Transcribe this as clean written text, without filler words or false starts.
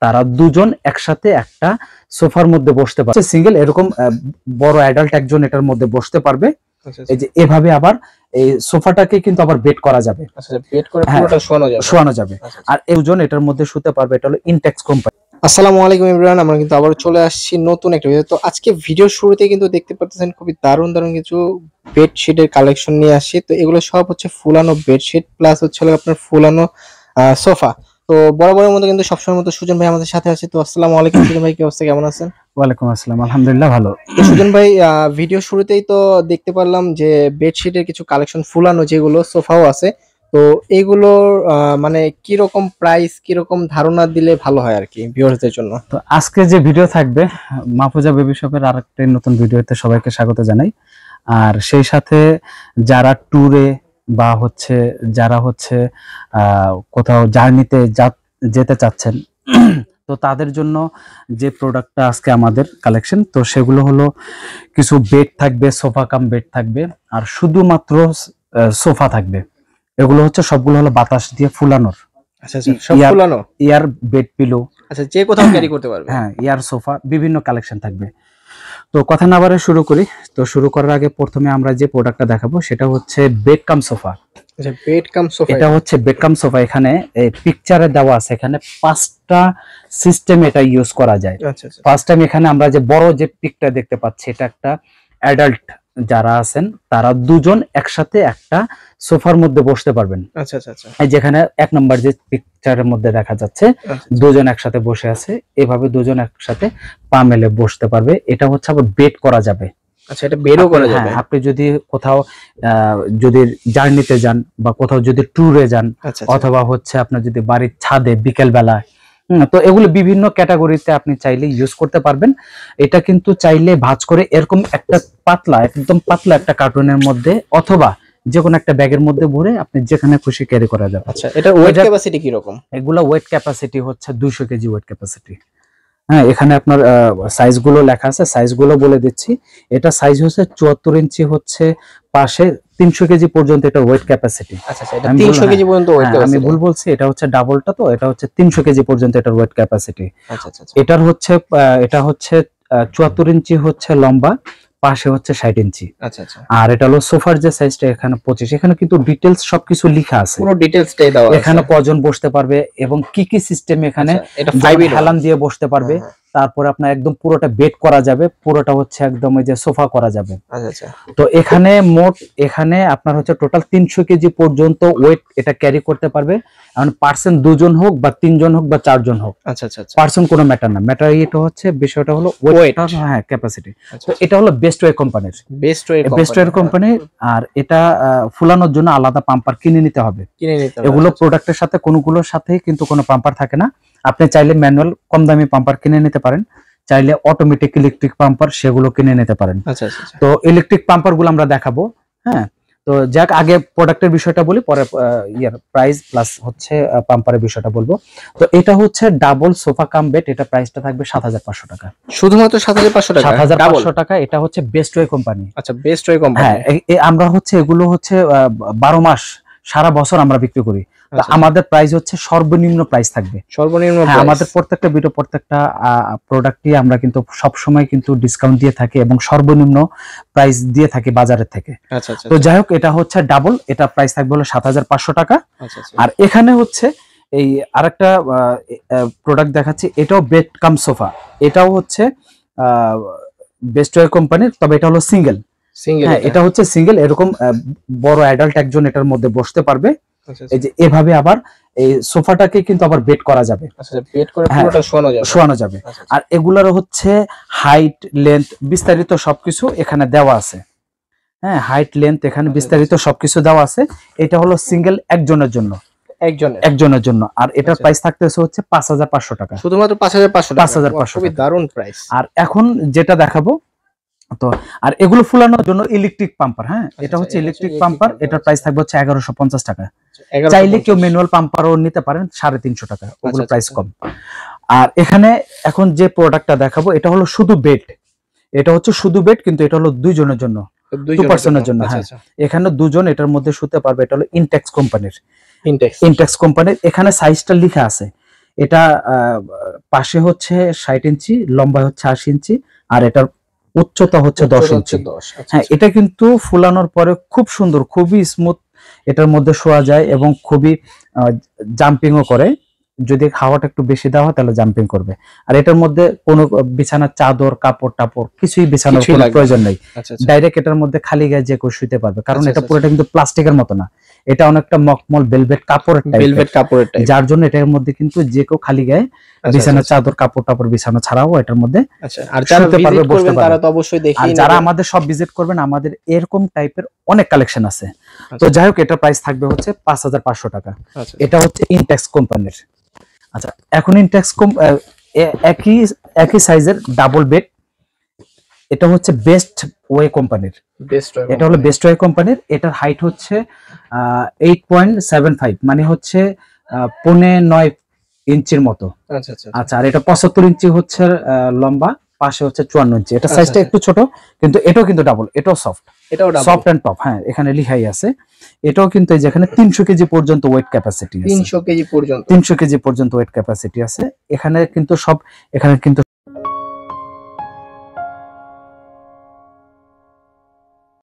তারা দুজন একসাথে একটা সোফার মধ্যে বসতে পারবে। সিঙ্গেল এরকম বড় অ্যাডাল্ট একজন এটার মধ্যে বসতে পারবে। এই যে এভাবে আবার এই সোফাটাকে কিন্তু আবার বেড করা যাবে। আচ্ছা, বেড করে পুরোটা শোয়ানো যাবে। আর দুজন এটার মধ্যে শুতে পারবে। এটা হলো ইনটেক্স কোম্পানি। আসসালামু আলাইকুম এভরিওয়ান, আমরা কিন্তু আবার চলে আসছি নতুন একটা ভিডিও। তো আজকে ভিডিওর শুরুতে কিন্তু দেখতে পাচ্ছেন খুবই দারুণ কিছু বেডশিটের কালেকশন নিয়ে আসছি। তো এগুলো সব হচ্ছে ফুলানো বেডশিট প্লাস হচ্ছে আপনার ফুলানো সোফা। তো বরাবরের মতো কিন্তু সবসময় মতো সুজন ভাই আমাদের সাথে আছে। তো আসসালামু আলাইকুম সুজন ভাই, কি অবস্থা, কেমন আছেন? ওয়ালাইকুম আসসালাম, আলহামদুলিল্লাহ ভালো। তো সুজন ভাই, ভিডিও শুরুতেই তো দেখতে পারলাম যে বেডশিটের কিছু কালেকশন ফুলানো, যেগুলো সোফাও আছে। তো এইগুলোর মানে কিরকম প্রাইস, কিরকম ধারণা দিলে ভালো হয় আর কি ভিউয়ারদের জন্য? তো আজকে যে ভিডিও থাকবে মাহফুজা বেবি শপের আরেকটা নতুন ভিডিওতে সবাইকে স্বাগত জানাই। আর সেই সাথে যারা ট্যুরে বা হচ্ছে যারা হচ্ছে কোথাও জার্নিতে যেতে চাচ্ছেন তো তাদের জন্য যে প্রোডাক্টটা আজকে আমাদের কালেকশন, তো সেগুলো হলো কিছু বেড থাকবে, সোফা কাম বেড থাকবে, আর শুধুমাত্র সোফা থাকবে। এগুলো হচ্ছে সবগুলো হলো বাতাস দিয়ে ফুলানোর। আচ্ছা আচ্ছা, সব ফুলানো ইয়ার বেড পিলো। আচ্ছা, যে কোথাও ক্যারি করতে পারবে। হ্যাঁ, ইয়ার সোফা, বিভিন্ন কালেকশন থাকবে। তো কথা না বাড়ে শুরু করি। তো শুরু করার আগে প্রথমে আমরা যে প্রোডাক্টটা দেখাবো সেটা হচ্ছে বেড কাম সোফা। আচ্ছা, বেড কাম সোফা, এটা হচ্ছে বেড কাম সোফা। এখানে এই পিকচারে দেওয়া আছে, এখানে 5টা সিস্টেম এটা ইউজ করা যায়। আচ্ছা আচ্ছা, ফার্স্ট টাইম এখানে আমরা যে বড় যে পিকটা দেখতে পাচ্ছি, এটা একটা অ্যাডাল্ট যারা আছেন তারা দুজন একসাথে একটা সোফার মধ্যে বসতে পারবেন। আচ্ছা আচ্ছা আচ্ছা, এই যেখানে এক নম্বর যে পিকচারের মধ্যে দেখা যাচ্ছে দুজন একসাথে বসে আছে, এভাবে দুজন একসাথে পা মেলে বসতে পারবে। এটা হচ্ছে আবার বেড করা যাবে। আচ্ছা, এটা বেডও করা যাবে। আপনি যদি কোথাও যদি জার্নিতে যান বা কোথাও যদি ট্যুরে যান, অথবা হচ্ছে আপনার যদি বাড়ির ছাদে বিকেল বেলা, তো এগুলো বিভিন্ন ক্যাটাগরিতে আপনি চাইলে ইউজ করতে পারবেন। এটা কিন্তু চাইলে ভাঁজ করে এরকম একটা পাতলা, একদম পাতলা একটা কার্টুনের মধ্যে অথবা যে কোনো একটা ব্যাগের মধ্যে ভরে আপনি যেখানে খুশি ক্যারি করা যাবে। আচ্ছা, এটা ওয়েট ক্যাপাসিটি কি রকম? এগুলা ওয়েট ক্যাপাসিটি হচ্ছে 200 কেজি ওয়েট ক্যাপাসিটি। হ্যাঁ, এখানে আপনার সাইজ গুলো লেখা আছে, সাইজ গুলো বলে দিচ্ছি। এটা সাইজ হচ্ছে 74 ইঞ্চি, হচ্ছে পাশে 300 কেজি পর্যন্ত এটা ওয়েট ক্যাপাসিটি। আচ্ছা আচ্ছা, এটা 300 কেজি পর্যন্ত ওয়েট ক্যাপাসিটি। আমি ভুল বলছি, এটা হচ্ছে ডাবলটা, তো এটা হচ্ছে 300 কেজি পর্যন্ত এটার ওয়েট ক্যাপাসিটি। আচ্ছা আচ্ছা, এটার হচ্ছে এটা হচ্ছে 74 ইঞ্চি হচ্ছে লম্বা, পাশে হচ্ছে 60 ইঞ্চি। আচ্ছা আচ্ছা, আর এটা হলো সোফার যে সাইজটা, এখানে 25। এখানে কিন্তু ডিটেইলস সবকিছু লেখা আছে, পুরো ডিটেইলসটাই দেওয়া আছে। এখানে কজন বসতে পারবে এবং কি কি সিস্টেম এখানে। এটা 5 হেলান দিয়ে বসতে পারবে। তারপরে আপনার একদম পুরোটা বেড করা যাবে, পুরোটা হচ্ছে একদম ওই যে সোফা করা যাবে। আচ্ছা আচ্ছা, তো এখানে মোট এখানে আপনার হচ্ছে টোটাল 300 কেজি পর্যন্ত ওয়েট এটা ক্যারি করতে পারবে। এখন পার্সন দুজন হোক বা তিনজন হোক বা চারজন হোক, আচ্ছা আচ্ছা, পার্সন কোনো ম্যাটার না। ম্যাটার এটা হচ্ছে, বিষয়টা হলো ওয়েট, হ্যাঁ, ক্যাপাসিটি। তো এটা হলো বেস্ট ওয়ে কোম্পানির, বেস্ট ওয়ে কোম্পানির। আর এটা ফুলানোর জন্য আলাদা পাম্পার কিনে নিতে হবে। এগুলো প্রোডাক্টের সাথে কোনগুলোর সাথে কিন্তু কোনো পাম্পার থাকে না। আপনি চাইলে ম্যানুয়াল কম দামি পাম্পার কিনে নিতে পারেন, চাইলে অটোমেটিক ইলেকট্রিক পাম্পার সেগুলো কিনে নিতে পারেন। আচ্ছা আচ্ছা, তো ইলেকট্রিক পাম্পার গুলো আমরা দেখাবো। হ্যাঁ, তো যাক আগে প্রোডাক্টের বিষয়টা বলি, পরে ইয়ার প্রাইস প্লাস হচ্ছে পাম্পারের বিষয়টা বলবো। তো এটা হচ্ছে ডাবল সোফা কাম বেড। এটা প্রাইসটা থাকবে 7500 টাকা, শুধুমাত্র 7500 টাকা। 7500 টাকা। এটা হচ্ছে বেস্ট ওয়ে কোম্পানি। আচ্ছা, বেস্ট ওয়ে কোম্পানি। হ্যাঁ, আমরা হচ্ছে এগুলো হচ্ছে 12 মাস সারা বছর আমরা বিক্রি করি। আমাদের প্রাইস হচ্ছে সর্বনিম্ন প্রাইস থাকবে, সর্বনিম্ন। আমাদের প্রত্যেকটা ভিডিও, প্রত্যেকটা প্রোডাক্টই আমরা কিন্তু সব সময় কিন্তু ডিসকাউন্ট দিয়ে থাকি এবং সর্বনিম্ন প্রাইস দিয়ে থাকি বাজারের থেকে। আচ্ছা আচ্ছা, তো যাই হোক, এটা হচ্ছে ডাবল, এটা প্রাইস থাকবে হলো 7500 টাকা। আর এখানে হচ্ছে এই আরেকটা প্রোডাক্ট দেখাচ্ছি, এটাও বেড কাম সোফা। এটাও হচ্ছে বেস্ট ওয়ে কোম্পানির, তবে এটা হলো সিঙ্গেল। হ্যাঁ, এটা হচ্ছে সিঙ্গেল। এরকম বড় অ্যাডাল্ট একজন এটার মধ্যে বসতে পারবে। এই যে এভাবে আবার এই সোফাটাকে কিন্তু আবার বেড করা যাবে। আচ্ছা, বেড করে পুরোটা শোয়ানো যাবে। আর এগুলার হচ্ছে হাইট, লেন্থ, বিস্তারিত সবকিছু এখানে দেওয়া আছে। হ্যাঁ, হাইট, লেন্থ এখানে বিস্তারিত সবকিছু দেওয়া আছে। এটা হলো সিঙ্গেল একজনের জন্য, একজনের জন্য। আর এটার প্রাইস থাকতেছে হচ্ছে 5500 টাকা, শুধুমাত্র 5500 টাকা। 5500, খুবই দারুণ প্রাইস। আর এখন যেটা দেখাবো, তো আর এগুলো ফুলানোর জন্য ইলেকট্রিক পাম্পার। হ্যাঁ, এটা হচ্ছে ইলেকট্রিক পাম্পার। এটার প্রাইস থাকবে হচ্ছে 1150 টাকা। চাইলে কেউ ম্যানুয়াল পাম্পারও নিতে পারেন 350 টাকা, ওগুলো প্রাইস কম। আর এখানে এখন যে প্রোডাক্টটা দেখাবো, এটা হলো শুধু বেড। এটা হচ্ছে শুধু বেড, কিন্তু এটা হলো দুইজনের জন্য, 2 পার্সনের জন্য। হ্যাঁ, এখানে দুজন এটার মধ্যে শুতে পারবে। এটা হলো ইনটেক্স কোম্পানির, এখানে সাইজটা লেখা আছে। এটা পাশে হচ্ছে 60 ইঞ্চি, লম্বায় হচ্ছে 80 ইঞ্চি, আর এটার উচ্চতা হচ্ছে 10 ইঞ্চি। 10। হ্যাঁ, এটা কিন্তু ফুলানোর পরে খুব সুন্দর, খুবই স্মুথ এটার মধ্যে শোয়া যায় এবং খুবই জাম্পিংও করে। যদি হাওয়াটা একটু বেশি দেওয়া হয় তাহলে জাম্পিং করবে। আর এটার মধ্যে কোনো বিছানার চাদর, কাপড় টাপড় কিছুই বিছানোর কিছুই কোনো লাগবে না। প্রয়োজন নেই। আচ্ছা আচ্ছা ডাইরেক্ট এটার মধ্যে খালি গায়ে যে কেউ শুতে পারবে, কারণ আচ্ছা, এটা আচ্ছা, পুরোটা কিন্তু প্লাস্টিকের মতো না, এটা অনেকটা মখমল ভেলভেট কাপড়ের ভেলভেট টাইপের, কাপড়ের টাইপ। যার জন্য এটার মধ্যে কিন্তু যে কেউ খালি গায়ে আচ্ছা, বিছানার আচ্ছা, চাদর, কাপড় টাপড় বিছানো ছাড়াও এটার মধ্যে আচ্ছা। আর যারা শুতে পারবে, ভিজিট বসতে করবেন তারা পারবে। তো অবশ্যই আর দেখেই যারা নেবে। আমাদের সব ভিজিট করবেন, আমাদের এরকম টাইপের অনেক কালেকশন আছে। তো আচ্ছা, যাই হোক, এটা প্রাইস থাকবে হচ্ছে 5500 টাকা। আচ্ছা, এটা হচ্ছে ইনটেক্স কোম্পানির। আচ্ছা, এখন ইনটেক্স একই একই সাইজের ডাবল বেড, এটা হচ্ছে বেস্ট ওয়ে কোম্পানির। বেস্ট এটা হলো বেস্ট ওয়ে কোম্পানির। এটার হাইট হচ্ছে 8.75, মানে হচ্ছে 9.5 ইঞ্চির মতো। আচ্ছা আচ্ছা আচ্ছা, আর এটা 75 ইঞ্চি হচ্ছে লম্বা, পাশে হচ্ছে 54 ইঞ্চি। এটা আচ্ছা, সাইজটা আচ্ছা। একটু ছোট, কিন্তু এটাও কিন্তু ডাবল, এটাও সফট, এটাও ডাবল। Soft and top. হ্যাঁ, এখানে লিখাই আছে। এটাও কিন্তু এই যেখানে 300 কেজি পর্যন্ত ওয়েট ক্যাপাসিটি আছে, 300 কেজি পর্যন্ত। 300 কেজি পর্যন্ত ওয়েট ক্যাপাসিটি আছে। এখানে কিন্তু সব, এখানে কিন্তু